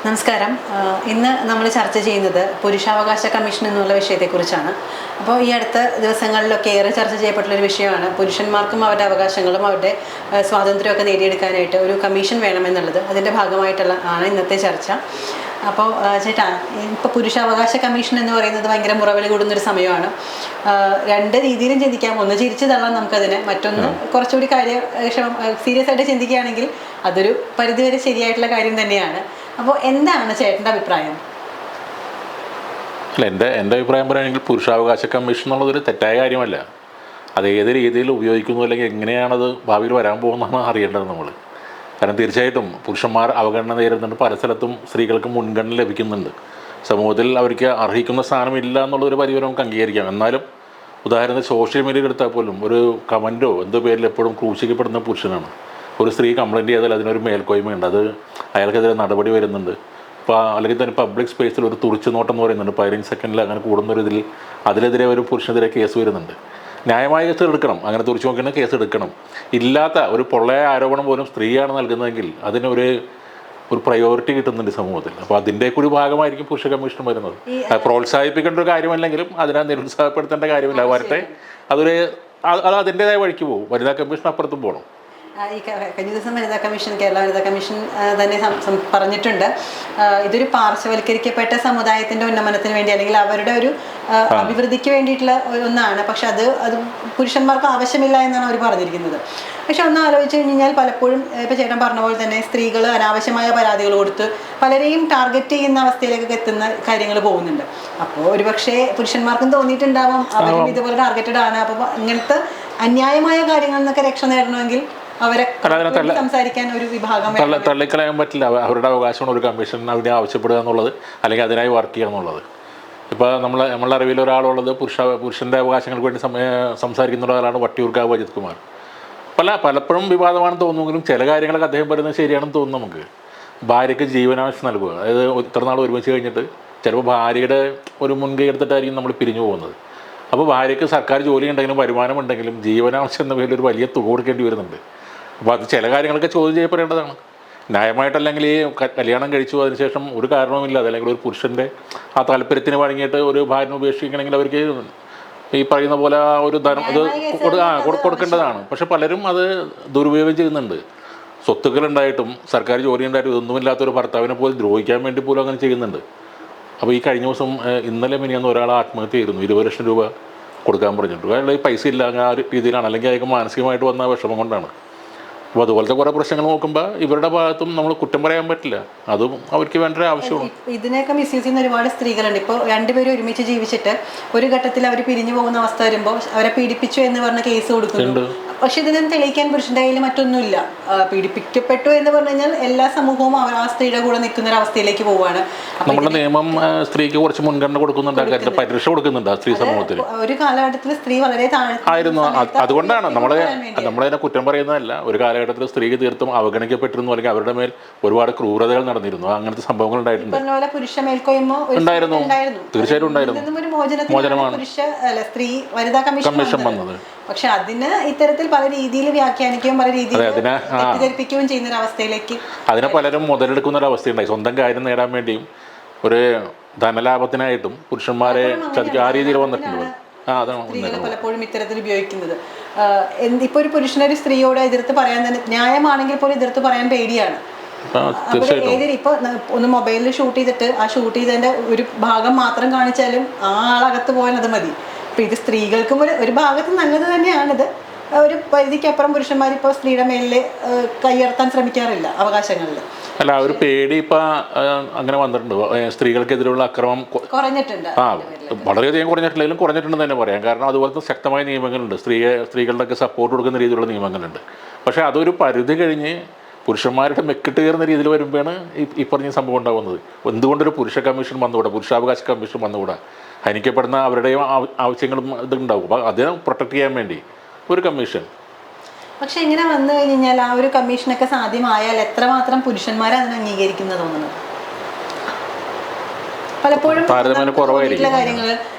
നമസ്കാരം. ഇന്ന് നമ്മൾ ചർച്ച ചെയ്യുന്നത് പുരുഷാവകാശ കമ്മീഷൻ എന്നുള്ള വിഷയത്തെക്കുറിച്ചാണ്. അപ്പോൾ ഈ അടുത്ത ദിവസങ്ങളിലൊക്കെ ഏറെ ചർച്ച ചെയ്യപ്പെട്ടുള്ളൊരു വിഷയമാണ് പുരുഷന്മാർക്കും അവരുടെ അവകാശങ്ങളും അവരുടെ സ്വാതന്ത്ര്യമൊക്കെ നേടിയെടുക്കാനായിട്ട് ഒരു കമ്മീഷൻ വേണമെന്നുള്ളത്. അതിൻ്റെ ഭാഗമായിട്ടുള്ള ആണ് ഇന്നത്തെ ചർച്ച. അപ്പോൾ ചേട്ടാ, ഇപ്പോൾ പുരുഷാവകാശ കമ്മീഷൻ എന്ന് പറയുന്നത് ഭയങ്കര മുറവിൽ കൂടുന്നൊരു സമയമാണ്. രണ്ട് രീതിയിലും ചിന്തിക്കാം. ഒന്ന് ചിരിച്ചു തള്ളാം നമുക്കതിനെ, മറ്റൊന്ന് കുറച്ചുകൂടി സീരിയസ് ആയിട്ട് ചിന്തിക്കുകയാണെങ്കിൽ അതൊരു പരിധിവരെ ശരിയായിട്ടുള്ള കാര്യം തന്നെയാണ്. അപ്പോൾ എന്താണ് ചേട്ടൻ്റെ അഭിപ്രായം? അല്ല, എൻ്റെ അഭിപ്രായം പറയുകയാണെങ്കിൽ പുരുഷാവകാശ കമ്മീഷൻ എന്നുള്ളതൊരു തെറ്റായ കാര്യമല്ല. അത് ഏത് രീതിയിൽ ഉപയോഗിക്കുന്നു അല്ലെങ്കിൽ എങ്ങനെയാണത് ഭാവിയിൽ വരാൻ പോകുന്നതാണ് അറിയേണ്ടത് നമ്മൾ. കാരണം തീർച്ചയായിട്ടും പുരുഷന്മാർ അവഗണന നേരിടുന്നുണ്ട്. പല സ്ഥലത്തും സ്ത്രീകൾക്ക് മുൻഗണന ലഭിക്കുന്നുണ്ട്. സമൂഹത്തിൽ അവർക്ക് അർഹിക്കുന്ന സ്ഥാനമില്ല എന്നുള്ളൊരു പരിവരം നമുക്ക് അംഗീകരിക്കാം. എന്നാലും ഉദാഹരണത്തിന് സോഷ്യൽ മീഡിയയിൽ എടുത്താൽ പോലും ഒരു കമൻറ്റോ എന്തോ പേരിൽ എപ്പോഴും ക്രൂശിക്കപ്പെടുന്ന പുരുഷനാണ്. ഒരു സ്ത്രീ കംപ്ലയിൻറ്റ് ചെയ്താൽ അതിനൊരു മേൽക്കോയ്മയുണ്ട്, അത് അയാൾക്കെതിരെ നടപടി വരുന്നുണ്ട്. ഇപ്പോൾ അല്ലെങ്കിൽ തന്നെ പബ്ലിക് സ്പേസിൽ ഒരു തുറിച്ചു നോട്ടം എന്ന് പറയുന്നുണ്ട്. 15 സെക്കൻഡിൽ അങ്ങനെ കൂടുന്നൊരിതിൽ അതിനെതിരെ ഒരു പുരുഷനെതിരെ കേസ് വരുന്നുണ്ട്. ന്യായമായ കേസ് എടുക്കണം, അങ്ങനെ തുറിച്ചു നോക്കുന്ന കേസ് എടുക്കണം. ഇല്ലാത്ത ഒരു പൊള്ളയായ ആരോപണം പോലും സ്ത്രീയാണ് നൽകുന്നതെങ്കിൽ അതിനൊരു പ്രയോറിറ്റി കിട്ടുന്നുണ്ട് സമൂഹത്തിൽ. അപ്പോൾ അതിൻ്റെ കൂടി ഭാഗമായിരിക്കും പുരുഷ കമ്മീഷൻ വരുന്നത്. പ്രോത്സാഹിപ്പിക്കേണ്ട ഒരു കാര്യമല്ലെങ്കിലും അതിനെ നിരുത്സാഹപ്പെടുത്തേണ്ട കാര്യമില്ല. വരട്ടെ, അത് അതിൻ്റെതായ വഴിക്ക് പോകും. വനിതാ കമ്മീഷൻ അപ്പുറത്തും പോകണം. ഈ കഴിഞ്ഞ ദിവസം കേരള വനിതാ കമ്മീഷൻ തന്നെ പറഞ്ഞിട്ടുണ്ട്, ഇതൊരു പാർശ്വവൽക്കരിക്കപ്പെട്ട സമുദായത്തിൻ്റെ ഉന്നമനത്തിന് വേണ്ടി അല്ലെങ്കിൽ അവരുടെ ഒരു അഭിവൃദ്ധിക്ക് വേണ്ടിയിട്ടുള്ള ഒന്നാണ്. പക്ഷെ അത് പുരുഷന്മാർക്ക് ആവശ്യമില്ല എന്നാണ് അവർ പറഞ്ഞിരിക്കുന്നത്. പക്ഷെ ഒന്ന് ആലോചിച്ച് കഴിഞ്ഞാൽ പലപ്പോഴും ഇപ്പോൾ ചേട്ടൻ പറഞ്ഞ പോലെ തന്നെ സ്ത്രീകൾ അനാവശ്യമായ പരാതികൾ കൊടുത്ത് പലരെയും ടാർഗറ്റ് ചെയ്യുന്ന അവസ്ഥയിലേക്കൊക്കെ എത്തുന്ന കാര്യങ്ങൾ പോകുന്നുണ്ട്. അപ്പോൾ ഒരുപക്ഷെ പുരുഷന്മാർക്കും തോന്നിയിട്ടുണ്ടാവാം അവരും ഇതുപോലെ ടാർഗറ്റഡ് ആണ്. അപ്പോൾ ഇങ്ങനത്തെ അന്യായമായ കാര്യങ്ങളിൽ നിന്നൊക്കെ രക്ഷ നേടണമെങ്കിൽ അവരെ സംസാരിക്കാൻ ഒരു വിഭാഗം തള്ളിക്കളയാൻ പറ്റില്ല. അവരുടെ അവകാശമാണ് ഒരു കമ്മീഷൻ അതിനെ ആവശ്യപ്പെടുക എന്നുള്ളത്, അല്ലെങ്കിൽ അതിനായി വർക്ക് ചെയ്യുക എന്നുള്ളത്. ഇപ്പോൾ നമ്മളുടെ അറിവിൽ ഒരാളുള്ളത് പുരുഷൻ്റെ അവകാശങ്ങൾക്ക് വേണ്ടി സംസാരിക്കുന്ന ഒരാളാണ് വട്ടിയൂർക്കാവ് അജിത് കുമാർ. പലപ്പോഴും വിവാദമാണെന്ന് തോന്നുമെങ്കിലും ചില കാര്യങ്ങളൊക്കെ അദ്ദേഹം പറയുന്നത് ശരിയാണെന്ന് തോന്നുന്നു. നമുക്ക് ഭാര്യയ്ക്ക് ജീവനാംശം നൽകുക, അതായത് ഇത്ര നാൾ ഒരുമിച്ച് കഴിഞ്ഞിട്ട് ചിലപ്പോൾ ഭാര്യയുടെ ഒരു മുൻകൈ എടുത്തിട്ടായിരിക്കും നമ്മൾ പിരിഞ്ഞു പോകുന്നത്. അപ്പോൾ ഭാര്യയ്ക്ക് സർക്കാർ ജോലി ഉണ്ടെങ്കിലും വരുമാനം ഉണ്ടെങ്കിലും ജീവനാംശം എന്ന പേരിൽ ഒരു വലിയ തുക കൊടുക്കേണ്ടി വരുന്നുണ്ട്. അപ്പോൾ അത് ചില കാര്യങ്ങളൊക്കെ ചോദ്യം ചെയ്യപ്പെടേണ്ടതാണ്. ന്യായമായിട്ടല്ലെങ്കിൽ ഈ കല്യാണം കഴിച്ചു അതിനുശേഷം ഒരു കാരണവുമില്ലാതെ അല്ലെങ്കിൽ ഒരു പുരുഷൻ്റെ ആ താല്പര്യത്തിന് വഴങ്ങിയിട്ട് ഒരു ഭാര്യനെ ഉപേക്ഷിക്കണമെങ്കിൽ അവർക്ക് ഈ പറയുന്ന പോലെ ആ ഒരു ധനം അത് കൊടുക്കേണ്ടതാണ്. പക്ഷെ പലരും അത് ദുരുപയോഗം ചെയ്യുന്നുണ്ട്. സ്വത്തുക്കളുണ്ടായിട്ടും സർക്കാർ ജോലി ഉണ്ടായിട്ടും ഇതൊന്നുമില്ലാത്തൊരു ഭർത്താവിനെ പോലും ദ്രോഹിക്കാൻ വേണ്ടി പോലും അങ്ങനെ ചെയ്യുന്നുണ്ട്. അപ്പോൾ ഈ കഴിഞ്ഞ ദിവസം ഇന്നലെ മിനിയാന്ന് ഒരാൾ ആത്മഹത്യ ചെയ്തിരുന്നു. 20 ലക്ഷം രൂപ കൊടുക്കാൻ പറഞ്ഞിട്ട്. അയാൾ ഈ പൈസ ഇല്ല ആ ഒരു രീതിയിലാണ്, അല്ലെങ്കിൽ അയാൾക്ക് മാനസികമായിട്ട് വന്ന വിഷമം കൊണ്ടാണ്. അപ്പോൾ അതുപോലത്തെ കുറേ പ്രശ്നങ്ങൾ നോക്കുമ്പോൾ ഇവരുടെ ഭാഗത്തും നമ്മൾ കുറ്റം പറയാൻ പറ്റില്ല. അതും അവർക്ക് വേണ്ട ഒരു ആവശ്യമാണ്. ഇതിനെയൊക്കെ മിസ്യൂസ് ചെയ്യുന്ന ഒരുപാട് സ്ത്രീകളുണ്ട്. ഇപ്പോൾ രണ്ടുപേരും ഒരുമിച്ച് ജീവിച്ചിട്ട് ഒരു ഘട്ടത്തിൽ അവർ പിരിഞ്ഞു പോകുന്ന അവസ്ഥ വരുമ്പോൾ അവരെ പീഡിപ്പിച്ചു എന്ന് പറഞ്ഞ കേസ് കൊടുക്കുന്നുണ്ട്. പക്ഷെ ഇതിനൊന്നും തെളിയിക്കാൻ പുരുഷൻ്റെ കയ്യിൽ മറ്റൊന്നുമില്ല. പീഡിപ്പിക്കപ്പെട്ടു എന്ന് പറഞ്ഞു കഴിഞ്ഞാൽ എല്ലാ സമൂഹവും ആ സ്ത്രീയുടെ കൂടെ നിൽക്കുന്ന ഒരു അവസ്ഥയിലേക്ക് പോവുകയാണ്. നമ്മുടെ നിയമം സ്ത്രീക്ക് കുറച്ച് മുൻഗണന കൊടുക്കുന്നുണ്ട്, പരിരക്ഷ കൊടുക്കുന്നുണ്ട് സ്ത്രീ സമൂഹത്തിൽ. ഒരു കാലഘട്ടത്തിൽ സ്ത്രീ വളരെ ആയിരുന്നു. അതുകൊണ്ടാണ് നമ്മളതിനെ കുറ്റം പറയുന്നതല്ല. ഒരു കാലഘട്ടത്തിൽ സ്ത്രീക്ക് തീർത്തും അവഗണിക്കപ്പെട്ടിരുന്നു, അല്ലെങ്കിൽ അവരുടെ മേൽ ഒരുപാട് ക്രൂരതകൾ നടന്നിരുന്നു. അങ്ങനത്തെ സംഭവങ്ങൾ ഉണ്ടായിട്ടുണ്ട്. ഉണ്ടായിരുന്നു, തീർച്ചയായിട്ടും ഉണ്ടായിരുന്നു. മോചനമാണ് കമ്മീഷൻ വന്നത്. പക്ഷെ അതിന് ഇത്തരത്തിൽ പല രീതിയിൽ വ്യാഖ്യാനിക്കുകയും പല രീതിയിൽ തെറ്റിദ്ധരിപ്പിക്കുകയും ചെയ്യുന്ന ഒരു അവസ്ഥയിലേക്ക് അതിനെ പലരും മുതലെടുക്കുന്ന ഒരു അവസ്ഥയുണ്ടായി. സ്വന്തം കാര്യം നേടാൻ വേണ്ടിയും ഒരു ധനലാഭത്തിനായിട്ടും പുരുഷന്മാരെ ചതിക്കുക, ആ രീതിയിൽ വന്നിട്ടുണ്ട്. സ്ത്രീകൾ പലപ്പോഴും ഇത്തരത്തിൽ ഉപയോഗിക്കുന്നത്. ഇപ്പൊ ഒരു പുരുഷനൊരു സ്ത്രീയോട് എതിർത്ത് പറയാൻ തന്നെ ന്യായമാണെങ്കിൽ പോലും എതിർത്ത് പറയാൻ പേടിയാണ്. ഇപ്പൊ ഒന്ന് മൊബൈലിൽ ഷൂട്ട് ചെയ്തിട്ട് ആ ഷൂട്ട് ചെയ്തതിന്റെ ഒരു ഭാഗം മാത്രം കാണിച്ചാലും ആ ആളകത്ത് പോകാൻ അത് മതി. അപ്പൊ ഇത് സ്ത്രീകൾക്കും ഒരു ഭാഗത്ത് നല്ലത് തന്നെയാണിത്. ഒരു പരിധിക്കപ്പുറം പുരുഷന്മാർ ഇപ്പോൾ സ്ത്രീയുടെ മേലിൽ കൈയർത്താൻ ശ്രമിക്കാറില്ല അവകാശങ്ങളിൽ. അല്ല, ഒരു പേടി ഇപ്പം അങ്ങനെ വന്നിട്ടുണ്ട്. സ്ത്രീകൾക്കെതിരെയുള്ള അക്രമം കുറഞ്ഞിട്ടുണ്ട്. വളരെയധികം കുറഞ്ഞിട്ടില്ലെങ്കിലും കുറഞ്ഞിട്ടുണ്ടെന്ന് തന്നെ പറയാം. കാരണം അതുപോലത്തെ ശക്തമായ നിയമങ്ങളുണ്ട്, സ്ത്രീകളുടെയൊക്കെ സപ്പോർട്ട് കൊടുക്കുന്ന രീതിയിലുള്ള നിയമങ്ങളുണ്ട്. പക്ഷേ അതൊരു പരിധി കഴിഞ്ഞ് പുരുഷന്മാരുടെ മെക്കിട്ട് കയറുന്ന രീതിയിൽ വരുമ്പോഴാണ് ഈ പറഞ്ഞ സംഭവം ഉണ്ടാകുന്നത്. എന്തുകൊണ്ടൊരു പുരുഷ കമ്മീഷൻ വന്നുകൂടാ, പുരുഷാവകാശ കമ്മീഷൻ വന്നുകൂടാ? ഹനിക്കപ്പെടുന്ന അവരുടെയും ആവശ്യങ്ങളും ഇതുണ്ടാവും. അപ്പോൾ അതിനെ പ്രൊട്ടക്ട് ചെയ്യാൻ വേണ്ടി ഒരു കമ്മീഷൻ. പക്ഷെ ഇങ്ങനെ വന്നു കഴിഞ്ഞാൽ ആ ഒരു കമ്മീഷനൊക്കെ സാധ്യമായാൽ എത്രമാത്രം പുരുഷന്മാരെ അതിനെ അംഗീകരിക്കുന്നത് തോന്നുന്നു? പലപ്പോഴും കാര്യങ്ങൾ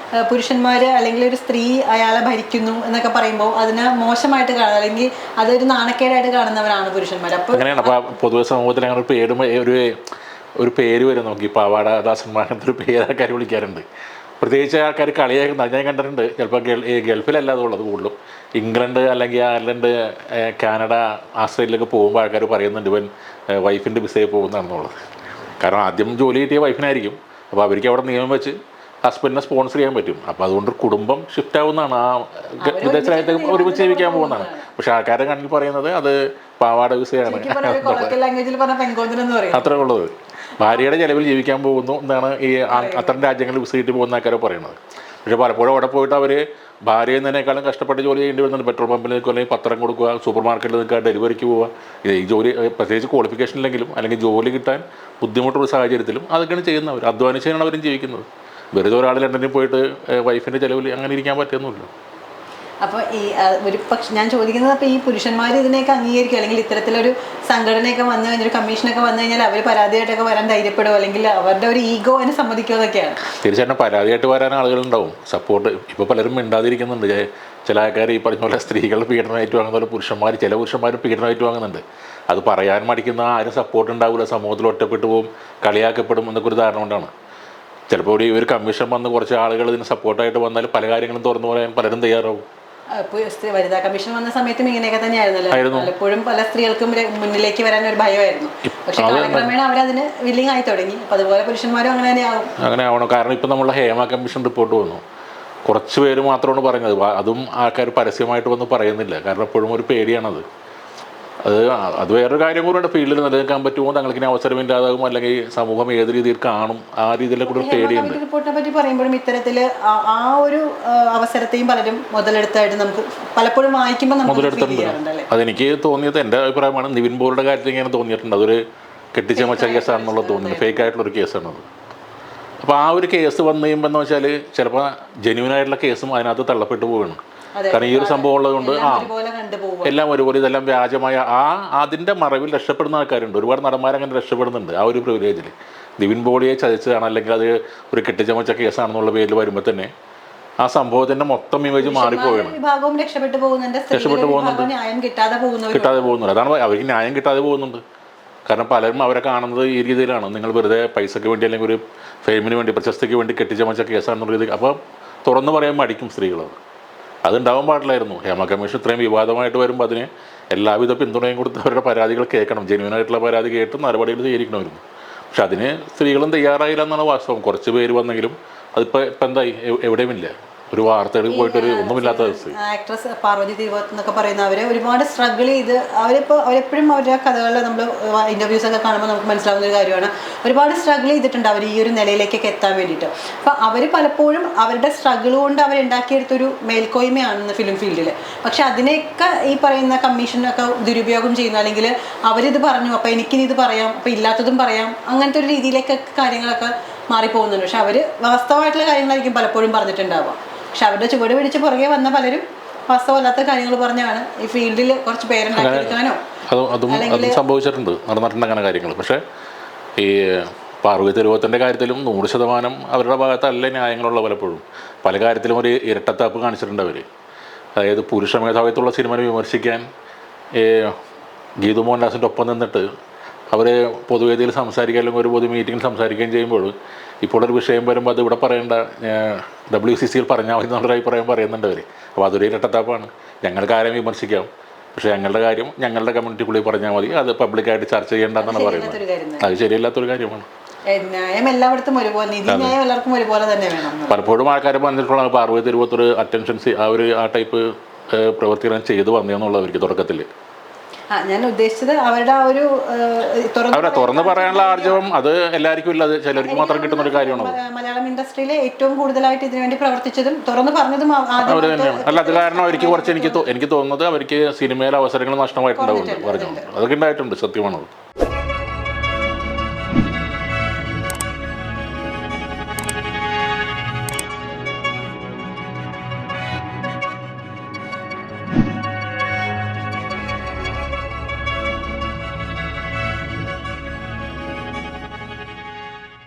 പുരുഷന്മാര് അല്ലെങ്കിൽ ഒരു സ്ത്രീ അയാളെ ഭരിക്കുന്നു എന്നൊക്കെ പറയുമ്പോൾ അതിനെ മോശമായിട്ട് കാണുക, അല്ലെങ്കിൽ അതൊരു നാണക്കേടായിട്ട് കാണുന്നവരാണ് പുരുഷന്മാർ. അപ്പോൾ അങ്ങനെയാണ്. അപ്പോൾ പൊതുവെ സമൂഹത്തിൽ അങ്ങനെ ഒരു ഒരു പേര് വരും നമുക്ക്, ഈ പാവാടദാസന്മാർ അങ്ങനത്തെ ഒരു പേര് ആൾക്കാർ വിളിക്കാറുണ്ട്. പ്രത്യേകിച്ച് ആൾക്കാർ കളിയാക്കുന്നത് ഞാൻ കണ്ടിട്ടുണ്ട്. ചിലപ്പോൾ ഗൾഫിലല്ലാതെ ഉള്ളത് കൂടുതലും ഇംഗ്ലണ്ട് അല്ലെങ്കിൽ അയർലൻഡ്, കാനഡ, ആസ്ട്രേലിയയിലൊക്കെ പോകുമ്പോൾ ആൾക്കാർ പറയുന്നുണ്ട് ഇവൻ വൈഫിൻ്റെ വിസയിൽ പോകുന്നതാണെന്നുള്ളത്. കാരണം ആദ്യം ജോലി കിട്ടിയ വൈഫിനായിരിക്കും. അപ്പോൾ അവർക്ക് അവിടെ നിയമം വെച്ച് ഹസ്ബൻഡിനെ സ്പോൺസർ ചെയ്യാൻ പറ്റും. അപ്പോൾ അതുകൊണ്ട് കുടുംബം ഷിഫ്റ്റ് ആവുന്നതാണ്, ആ വിദേശ രാജ്യത്തേക്ക് ഒരുമിച്ച് ജീവിക്കാൻ പോകുന്നതാണ്. പക്ഷെ ആൾക്കാരുടെ കണ്ണിൽ പറയുന്നത് അത് പാവാട വിസയാണ്, അത്രേ ഉള്ളത്. ഭാര്യയുടെ ചിലവിൽ ജീവിക്കാൻ പോകുന്നു എന്നാണ് ഈ അത്തരം രാജ്യങ്ങളിൽ വിസ കിട്ടി പോകുന്ന ആൾക്കാരെ പറയുന്നത്. പക്ഷേ പലപ്പോഴും അവിടെ പോയിട്ട് അവർ ഭാര്യയിൽ നിന്നേക്കാളും കഷ്ടപ്പെട്ട് ജോലി ചെയ്യേണ്ടി വരുന്നുണ്ട്. പെട്രോൾ പമ്പിൽ നിൽക്കുക, അല്ലെങ്കിൽ പത്രം കൊടുക്കുക, സൂപ്പർ മാർക്കറ്റിൽ നിൽക്കുക, ഡെലിവറിക്ക് പോവുക. ഈ ജോലി പ്രത്യേകിച്ച് ക്വാളിഫിക്കേഷൻ ഇല്ലെങ്കിലും അല്ലെങ്കിൽ ജോലി കിട്ടാൻ ബുദ്ധിമുട്ടുള്ള സാഹചര്യത്തിലും അതൊക്കെയാണ് ചെയ്യുന്നവർ. അധ്വാനിച്ചാണ് അവരും ജീവിക്കുന്നത്. വെറുതെ ഒരാൾ ലണ്ടനിൽ പോയിട്ട് വൈഫിൻ്റെ ചിലവിൽ അങ്ങനെ ഇരിക്കാൻ പറ്റുന്നില്ല. അപ്പോൾ ഈ ഒരു പക്ഷെ ഞാൻ ചോദിക്കുന്നത്, അപ്പോൾ ഈ പുരുഷന്മാർ ഇതിനെയൊക്കെ അംഗീകരിക്കും, അല്ലെങ്കിൽ ഇത്തരത്തിലൊരു സംഘടനയൊക്കെ വന്നു കഴിഞ്ഞാൽ, ഒരു കമ്മീഷനൊക്കെ വന്നു കഴിഞ്ഞാൽ അവർ പരാതിയായിട്ടൊക്കെ വരാൻ ധൈര്യപ്പെടുമോ, അല്ലെങ്കിൽ അവരുടെ ഒരു ഈഗോ അതിനെ സമ്മതിക്കുമോ എന്നൊക്കെയാണ്. തീർച്ചയായിട്ടും പരാതിയായിട്ട് വരാൻ ആളുകളുണ്ടാവും, സപ്പോർട്ട്. ഇപ്പോൾ പലരും മിണ്ടാതിരിക്കുന്നുണ്ട്. ചില ആൾക്കാർ ഈ പറഞ്ഞ പോലെ സ്ത്രീകളുടെ പീഡനമായിട്ട് വാങ്ങുന്ന പോലെ പുരുഷന്മാർ, ചില പുരുഷന്മാരും പീഡനമായിട്ട് വാങ്ങുന്നുണ്ട്. അത് പറയാൻ മടിക്കുന്ന ആരും സപ്പോർട്ട് ഉണ്ടാവില്ല, സമൂഹത്തിൽ ഒറ്റപ്പെട്ടു പോകും, കളിയാക്കപ്പെടും എന്നൊക്കെ ഒരു ധാരണ കൊണ്ടാണ്. ചിലപ്പോൾ ഒരു കമ്മീഷൻ വന്ന് കുറച്ച് ആളുകൾ ഇതിന് സപ്പോർട്ടായിട്ട് വന്നാൽ പല കാര്യങ്ങളും തുറന്നു പറയാൻ പലരും തയ്യാറാവും. വനിതാ കമ്മീഷൻ വന്ന സമയത്തും ഇങ്ങനെയൊക്കെ തന്നെയായിരുന്നല്ലോ. പലപ്പോഴും പല സ്ത്രീകൾക്കും മുന്നിലേക്ക് വരാൻ ഒരു ഭയമായിരുന്നു. പക്ഷെ കാലക്രമേണ അവരതിന് വില്ലിങ് ആയി തുടങ്ങി. അപ്പം അതുപോലെ പുരുഷന്മാരും അങ്ങനെ തന്നെയാവും. അങ്ങനെ ആവണം. കാരണം ഇപ്പം നമ്മളെ ഹേമ കമ്മീഷൻ റിപ്പോർട്ട് വന്നു, കുറച്ച് പേര് മാത്രമാണ് പറഞ്ഞത്. അതും ആൾക്കാർ പരസ്യമായിട്ട് വന്ന് പറയുന്നില്ല. കാരണം എപ്പോഴും ഒരു പേടിയാണത്. അത് വേറൊരു കാര്യം കൂടെ, ഫീൽഡിൽ നിലനിൽക്കാൻ പറ്റുമോ, തങ്ങൾക്ക് ഇനി അവസരമില്ലാതാകും, അല്ലെങ്കിൽ സമൂഹം ഏത് രീതിയിൽ കാണും, ആ രീതിയിലെ കൂടെ പേടിയുണ്ട്. റിപ്പോർട്ടിനെ പറ്റി പറയുമ്പോഴും ഇത്തരത്തിൽ ആ ഒരു അവസരത്തെയും പലരും മുതലെടുത്തായിട്ട് നമുക്ക് പലപ്പോഴും വായിക്കുമ്പോൾ മുതലെടുത്തിട്ടുണ്ട്. അതെനിക്ക് തോന്നിയത്, എൻ്റെ അഭിപ്രായമാണ്, നിവിൻ പോളിയുടെ കാര്യത്തിൽ ഇങ്ങനെ തോന്നിയിട്ടുണ്ട്. അതൊരു കെട്ടിച്ചമച്ച കേസാണെന്നുള്ളത് തോന്നുന്നു, ഫേക്ക് ആയിട്ടുള്ളൊരു കേസാണത്. അപ്പോൾ ആ ഒരു കേസ് വന്നു കഴിയുമ്പോൾ എന്ന് വെച്ചാൽ ചിലപ്പോൾ ജെന്യൂനായിട്ടുള്ള കേസും അതിനകത്ത് തള്ളപ്പെട്ടു പോവുകയാണ്. കാരണം ഈ ഒരു സംഭവം ഉള്ളതുകൊണ്ട് എല്ലാം ഒരുപോലെ, ഇതെല്ലാം വ്യാജമായ അതിൻ്റെ മറവിൽ രക്ഷപ്പെടുന്ന ആൾക്കാരുണ്ട്. ഒരുപാട് നടന്മാരങ്ങനെ രക്ഷപ്പെടുന്നുണ്ട് ആ ഒരു പ്രിവിലേജിൽ. നിവിൻ പോളിയെ ചതിച്ചതാണ്, അല്ലെങ്കിൽ അത് ഒരു കെട്ടിച്ചമച്ച കേസാണെന്നുള്ള പേരിൽ വരുമ്പോൾ തന്നെ ആ സംഭവത്തിൻ്റെ മൊത്തം ഇമേജ് മാറിപ്പോവുകയാണ്. രക്ഷപ്പെട്ടു പോകുന്നുണ്ട്, കിട്ടാതെ പോകുന്നുണ്ട്. അതാണ് അവർക്ക് ന്യായം കിട്ടാതെ പോകുന്നുണ്ട്. കാരണം പലരും അവരെ കാണുന്നത് ഈ രീതിയിലാണ്, നിങ്ങൾ വെറുതെ പൈസയ്ക്ക് വേണ്ടി അല്ലെങ്കിൽ ഒരു ഫെയിമിന് വേണ്ടി, പ്രശസ്തിക്ക് വേണ്ടി കെട്ടിച്ചമച്ച കേസാണെന്നുള്ള രീതി. അപ്പോൾ തുറന്നു പറയാൻ മടിക്കും സ്ത്രീകളത്. അതുണ്ടാവാൻ പാടില്ലായിരുന്നു. ഹേമ കമ്മീഷൻ ഇത്രയും വിവാദമായിട്ട് വരുമ്പോൾ അതിന് എല്ലാവിധ പിന്തുണയും കൊടുത്ത് അവരുടെ പരാതികൾ കേൾക്കണം, ജെന്യൂനായിട്ടുള്ള പരാതി കേട്ട് നടപടികൾ സ്വീകരിക്കണമായിരുന്നു. പക്ഷെ അതിന് സ്ത്രീകളും തയ്യാറായില്ല എന്നാണ് വാസ്തവം. കുറച്ച് പേര് വന്നെങ്കിലും അതിപ്പോൾ എന്തായി, എവിടെയുമില്ല. ഒരു വാർത്തകൾ പോയിട്ടൊരു ഒന്നുമില്ലാത്ത അവസ്ഥ. ആക്ട്രസ് പാർവതി തിരുവോത്ത് എന്നൊക്കെ പറയുന്ന അവരെ ഒരുപാട് സ്ട്രഗിൾ ചെയ്ത് അവരെപ്പോഴും അവരുടെ കഥകളിൽ നമ്മൾ ഇൻ്റർവ്യൂസ് ഒക്കെ കാണുമ്പോൾ നമുക്ക് മനസ്സിലാവുന്ന ഒരു കാര്യമാണ്, ഒരുപാട് സ്ട്രഗിൾ ചെയ്തിട്ടുണ്ട് അവർ ഈ ഒരു നിലയിലേക്കൊക്കെ എത്താൻ വേണ്ടിയിട്ട്. അപ്പം അവർ പലപ്പോഴും അവരുടെ സ്ട്രഗിൾ കൊണ്ട് അവരുണ്ടാക്കിയെടുത്തൊരു മേൽക്കോയ്മയാണെന്ന് ഫിലിം ഫീൽഡിൽ. പക്ഷെ അതിനെയൊക്കെ ഈ പറയുന്ന കമ്മീഷനൊക്കെ ദുരുപയോഗം ചെയ്യുന്നു, അല്ലെങ്കിൽ അവരിത് പറഞ്ഞു അപ്പോൾ എനിക്കിനി ഇത് പറയാം, അപ്പോൾ ഇല്ലാത്തതും പറയാം, അങ്ങനത്തെ ഒരു രീതിയിലേക്കൊക്കെ കാര്യങ്ങളൊക്കെ മാറിപ്പോകുന്നുണ്ട്. പക്ഷെ അവർ വാസ്തവമായിട്ടുള്ള കാര്യങ്ങളായിരിക്കും പലപ്പോഴും പറഞ്ഞിട്ടുണ്ടാവുക. പക്ഷെ അവരുടെ ചുവട് പിടിച്ച് പുറകെ വന്ന പലരും വാസ്തവമല്ലാത്ത കാര്യങ്ങൾ പറഞ്ഞാണ് ഈ ഫീൽഡിൽ കുറച്ച് പേരുണ്ടാക്കിയെടുക്കാനോ അതും സംഭവിച്ചിട്ടുണ്ട്, നടന്നിട്ടുണ്ട് അങ്ങനെ കാര്യങ്ങൾ. പക്ഷേ ഈ പാർവതി തിരുവോത്തിൻ്റെ കാര്യത്തിലും 100% അവരുടെ ഭാഗത്തല്ല ന്യായങ്ങളുള്ള. പലപ്പോഴും പല കാര്യത്തിലും ഒരു ഇരട്ടത്താപ്പ് കാണിച്ചിട്ടുണ്ട് അവർ. അതായത് പുരുഷ മേധാവിത്വമുള്ള സിനിമയെ വിമർശിക്കാൻ ഗീതു മോഹൻദാസിൻ്റെ ഒപ്പം നിന്നിട്ട് അവർ പൊതുവേദിയിൽ സംസാരിക്കുക, അല്ലെങ്കിൽ ഒരു പൊതു മീറ്റിങ്ങിൽ സംസാരിക്കുകയും ചെയ്യുമ്പോൾ ഇപ്പോൾ ഒരു വിഷയം വരുമ്പോൾ അത് ഇവിടെ പറയേണ്ട, WCCയിൽ പറഞ്ഞാൽ മതി എന്നുള്ളൊരു അഭിപ്രായം പറയുന്നുണ്ട് അവർ. അപ്പോൾ അതൊരു ഇരട്ടത്താപ്പാണ്. ഞങ്ങൾക്ക് ആരെയും വിമർശിക്കാം, പക്ഷേ ഞങ്ങളുടെ കാര്യം ഞങ്ങളുടെ കമ്മ്യൂണിറ്റിക്കുള്ളിൽ പറഞ്ഞാൽ മതി, അത് പബ്ലിക്കായിട്ട് ചർച്ച ചെയ്യേണ്ടെന്നാണ് പറയുന്നത്. അത് ശരിയല്ലാത്തൊരു കാര്യമാണ്. പലപ്പോഴും ആൾക്കാർ പറഞ്ഞിട്ടുള്ള പാർവതി തിരുവോത്തൊരു അറ്റൻഷൻസ് ആ ടൈപ്പ് പ്രവർത്തികൾ ചെയ്തു വന്നതെന്നുള്ളവർക്ക് തുടക്കത്തിൽ. ഞാൻ ഉദ്ദേശിച്ചത് അവരുടെ ആ ഒരു തുറന്ന് പറയാനുള്ള ആർജവം അത് എല്ലാവർക്കും ഇല്ല, അത് ചിലർക്ക് മാത്രം കിട്ടുന്ന ഒരു കാര്യമാണ്. മലയാളം ഇൻഡസ്ട്രിയിലെ ഏറ്റവും കൂടുതലായിട്ട് ഇതിനുവേണ്ടി പ്രവർത്തിച്ചതും തുറന്നു പറഞ്ഞതും അവർ തന്നെയാണ്. അല്ല, അത് കാരണം അവർക്ക് കുറച്ച് എനിക്ക് തോന്നുന്നത് അവർക്ക് സിനിമയിലെ അവസരങ്ങൾ നഷ്ടമായിട്ടുണ്ടാവുന്നുണ്ട് പറഞ്ഞു. അതൊക്കെ ഉണ്ടായിട്ടുണ്ട്, സത്യമാണത്.